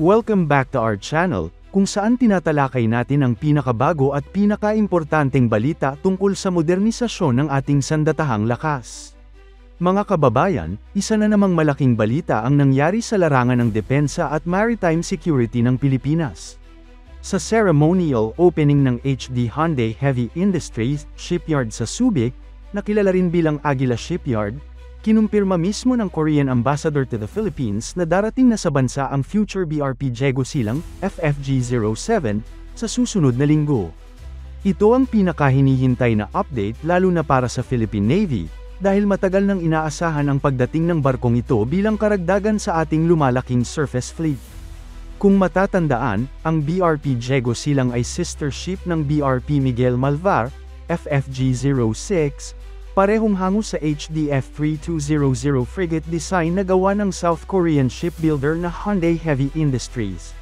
Welcome back to our channel, kung saan tinatalakay natin ang pinakabago at pinakaimportanteng balita tungkol sa modernisasyon ng ating sandatahang lakas. Mga kababayan, isa na namang malaking balita ang nangyari sa larangan ng depensa at maritime security ng Pilipinas. Sa ceremonial opening ng HD Hyundai Heavy Industries Shipyard sa Subic, na kilala rin bilang Aguila Shipyard, kinumpirma mismo ng Korean Ambassador to the Philippines na darating na sa bansa ang future BRP Diego Silang, FFG-07, sa susunod na linggo. Ito ang pinakahinihintay na update lalo na para sa Philippine Navy, dahil matagal nang inaasahan ang pagdating ng barkong ito bilang karagdagan sa ating lumalaking surface fleet. Kung matatandaan, ang BRP Diego Silang ay sister ship ng BRP Miguel Malvar, FFG-06, parehong hango sa HDF-3200 frigate design na gawa ng South Korean shipbuilder na Hyundai Heavy Industries.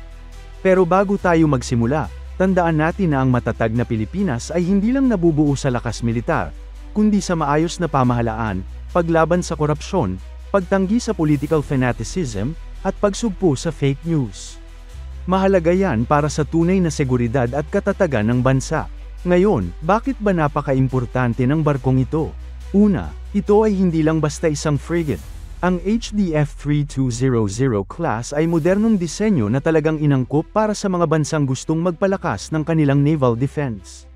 Pero bago tayo magsimula, tandaan natin na ang matatag na Pilipinas ay hindi lang nabubuo sa lakas militar, kundi sa maayos na pamahalaan, paglaban sa korupsyon, pagtanggi sa political fanaticism, at pagsugpo sa fake news. Mahalaga yan para sa tunay na seguridad at katatagan ng bansa. Ngayon, bakit ba napaka-importante ng barkong ito? Una, ito ay hindi lang basta isang frigate. Ang HDF-3200 class ay modernong disenyo na talagang inangkop para sa mga bansang gustong magpalakas ng kanilang naval defense.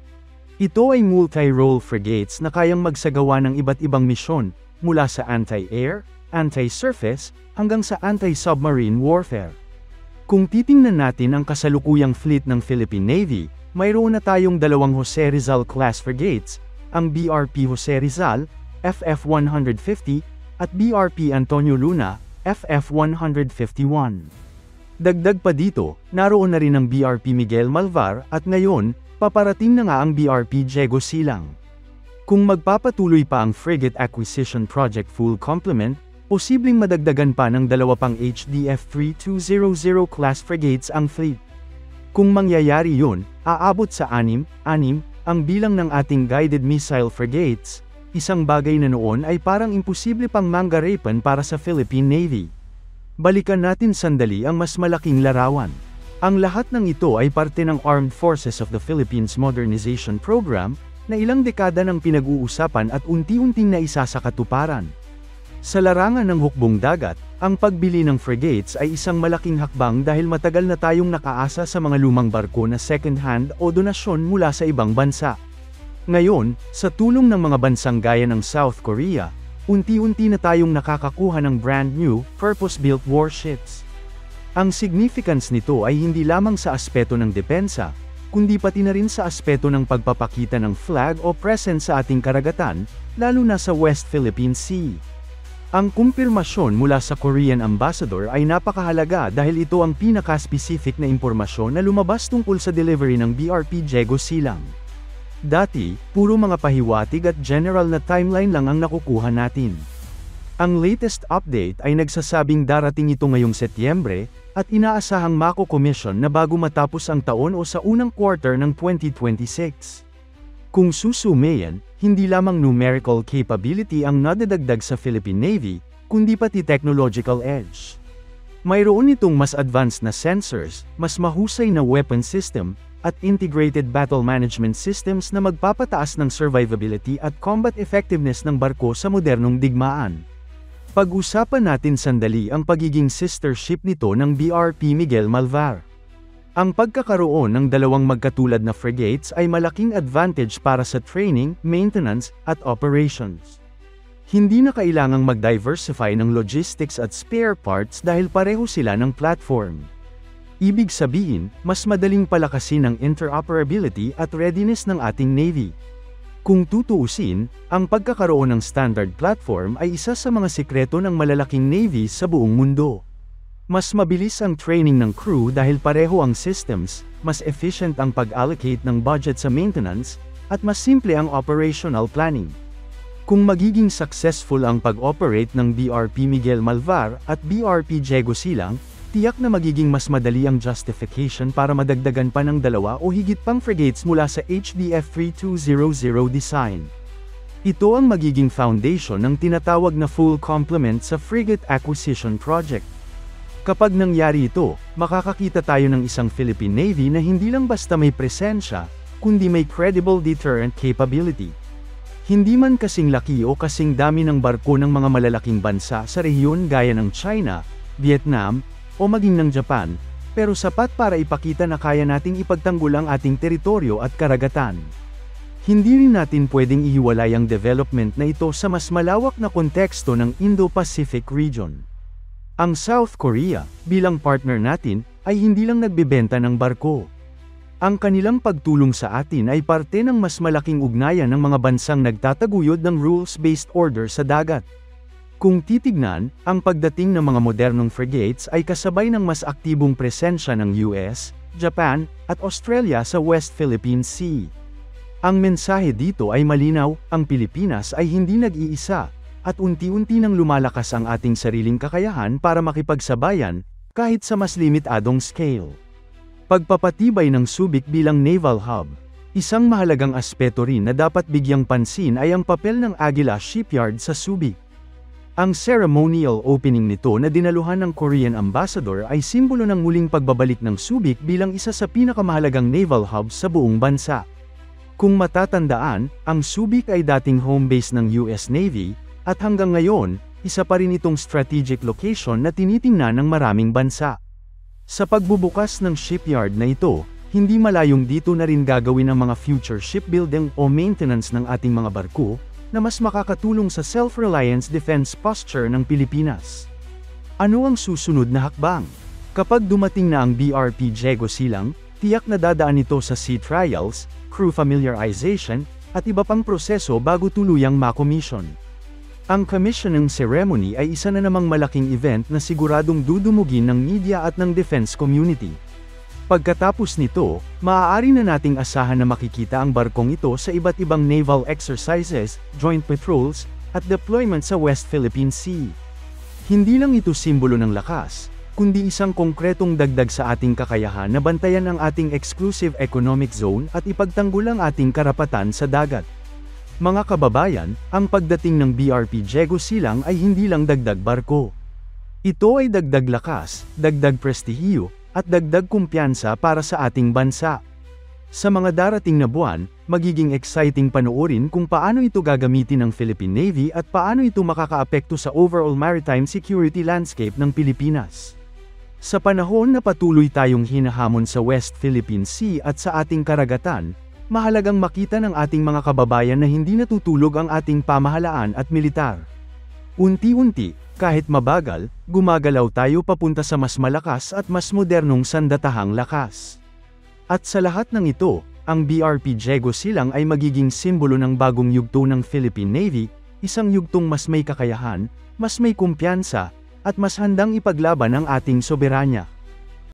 Ito ay multi-role frigates na kayang magsagawa ng iba't ibang misyon, mula sa anti-air, anti-surface, hanggang sa anti-submarine warfare. Kung titingnan natin ang kasalukuyang fleet ng Philippine Navy, mayroon na tayong dalawang Jose Rizal class frigates, ang BRP Jose Rizal, FF-150, at BRP Antonio Luna, FF-151. Dagdag pa dito, naroon na rin ang BRP Miguel Malvar at ngayon, paparating na nga ang BRP Diego Silang. Kung magpapatuloy pa ang frigate acquisition project full complement, posibleng madagdagan pa ng dalawa pang HDF-3200 class frigates ang fleet. Kung mangyayari yun, aabot sa 6 ang bilang ng ating guided missile frigates, isang bagay na noon ay parang imposible pang manggarapan para sa Philippine Navy. Balikan natin sandali ang mas malaking larawan. Ang lahat ng ito ay parte ng Armed Forces of the Philippines Modernization Program, na ilang dekada ng pinag-uusapan at unti-unting naisa sa katuparan. Sa larangan ng hukbong dagat, ang pagbili ng frigates ay isang malaking hakbang dahil matagal na tayong nakaasa sa mga lumang barko na second-hand o donasyon mula sa ibang bansa. Ngayon, sa tulong ng mga bansang gaya ng South Korea, unti-unti na tayong nakakakuha ng brand new, purpose-built warships. Ang significance nito ay hindi lamang sa aspeto ng depensa, kundi pati na rin sa aspeto ng pagpapakita ng flag o presence sa ating karagatan, lalo na sa West Philippine Sea. Ang kumpirmasyon mula sa Korean Ambassador ay napakahalaga dahil ito ang pinaka-specific na impormasyon na lumabas tungkol sa delivery ng BRP Diego Silang. Dati, puro mga pahiwatig at general na timeline lang ang nakukuha natin. Ang latest update ay nagsasabing darating ito ngayong Setyembre, at inaasahang mako-commission na bago matapos ang taon o sa unang quarter ng 2026. Kung susumayan, hindi lamang numerical capability ang nadadagdag sa Philippine Navy, kundi pati technological edge. Mayroon itong mas advanced na sensors, mas mahusay na weapon system, at integrated battle management systems na magpapataas ng survivability at combat effectiveness ng barko sa modernong digmaan. Pag-usapan natin sandali ang pagiging sister ship nito ng BRP Miguel Malvar. Ang pagkakaroon ng dalawang magkatulad na frigates ay malaking advantage para sa training, maintenance, at operations. Hindi na kailangang mag-diversify ng logistics at spare parts dahil pareho sila ng platform. Ibig sabihin, mas madaling palakasin ang interoperability at readiness ng ating Navy. Kung tutuusin, ang pagkakaroon ng standard platform ay isa sa mga sikreto ng malalaking navies sa buong mundo. Mas mabilis ang training ng crew dahil pareho ang systems, mas efficient ang pag-allocate ng budget sa maintenance, at mas simple ang operational planning. Kung magiging successful ang pag-operate ng BRP Miguel Malvar at BRP Diego Silang, tiyak na magiging mas madali ang justification para madagdagan pa ng dalawa o higit pang frigates mula sa HDF-3200 design. Ito ang magiging foundation ng tinatawag na full complement sa frigate acquisition project. Kapag nangyari ito, makakakita tayo ng isang Philippine Navy na hindi lang basta may presensya, kundi may credible deterrent capability. Hindi man kasing laki o kasing dami ng barko ng mga malalaking bansa sa rehiyon gaya ng China, Vietnam, o maging ng Japan, pero sapat para ipakita na kaya nating ipagtanggol ang ating teritoryo at karagatan. Hindi rin natin pwedeng ihiwalay ang development na ito sa mas malawak na konteksto ng Indo-Pacific region. Ang South Korea, bilang partner natin, ay hindi lang nagbebenta ng barko. Ang kanilang pagtulong sa atin ay parte ng mas malaking ugnayan ng mga bansang nagtataguyod ng rules-based order sa dagat. Kung titignan, ang pagdating ng mga modernong frigates ay kasabay ng mas aktibong presensya ng US, Japan, at Australia sa West Philippine Sea. Ang mensahe dito ay malinaw, ang Pilipinas ay hindi nag-iisa, at unti-unti nang lumalakas ang ating sariling kakayahan para makipagsabayan, kahit sa mas limitadong scale. Pagpapatibay ng Subic bilang naval hub. Isang mahalagang aspeto rin na dapat bigyang pansin ay ang papel ng Aguila Shipyard sa Subic. Ang ceremonial opening nito na dinaluhan ng Korean Ambassador ay simbolo ng muling pagbabalik ng Subic bilang isa sa pinakamahalagang naval hubs sa buong bansa. Kung matatandaan, ang Subic ay dating home base ng US Navy, at hanggang ngayon, isa pa rin itong strategic location na tinitingnan ng maraming bansa. Sa pagbubukas ng shipyard na ito, hindi malayong dito na rin gagawin ang mga future shipbuilding o maintenance ng ating mga barko, na mas makakatulong sa self-reliance defense posture ng Pilipinas. Ano ang susunod na hakbang? Kapag dumating na ang BRP Diego Silang, tiyak na dadaan ito sa sea trials, crew familiarization, at iba pang proseso bago tuluyang makomission. Ang commissioning ceremony ay isa na namang malaking event na siguradong dudumugin ng media at ng defense community. Pagkatapos nito, maaari na nating asahan na makikita ang barkong ito sa iba't ibang naval exercises, joint patrols, at deployment sa West Philippine Sea. Hindi lang ito simbolo ng lakas, kundi isang konkretong dagdag sa ating kakayahan na bantayan ang ating exclusive economic zone at ipagtanggol ang ating karapatan sa dagat. Mga kababayan, ang pagdating ng BRP Diego Silang ay hindi lang dagdag barko. Ito ay dagdag lakas, dagdag prestihiyo, at dagdag kumpiyansa para sa ating bansa. Sa mga darating na buwan, magiging exciting panoorin kung paano ito gagamitin ng Philippine Navy at paano ito makakaapekto sa overall maritime security landscape ng Pilipinas. Sa panahon na patuloy tayong hinahamon sa West Philippine Sea at sa ating karagatan, mahalagang makita ng ating mga kababayan na hindi natutulog ang ating pamahalaan at militar. Unti-unti, kahit mabagal, gumagalaw tayo papunta sa mas malakas at mas modernong sandatahang lakas. At sa lahat ng ito, ang BRP Diego Silang ay magiging simbolo ng bagong yugto ng Philippine Navy, isang yugtong mas may kakayahan, mas may kumpiyansa, at mas handang ipaglaban ang ating soberanya.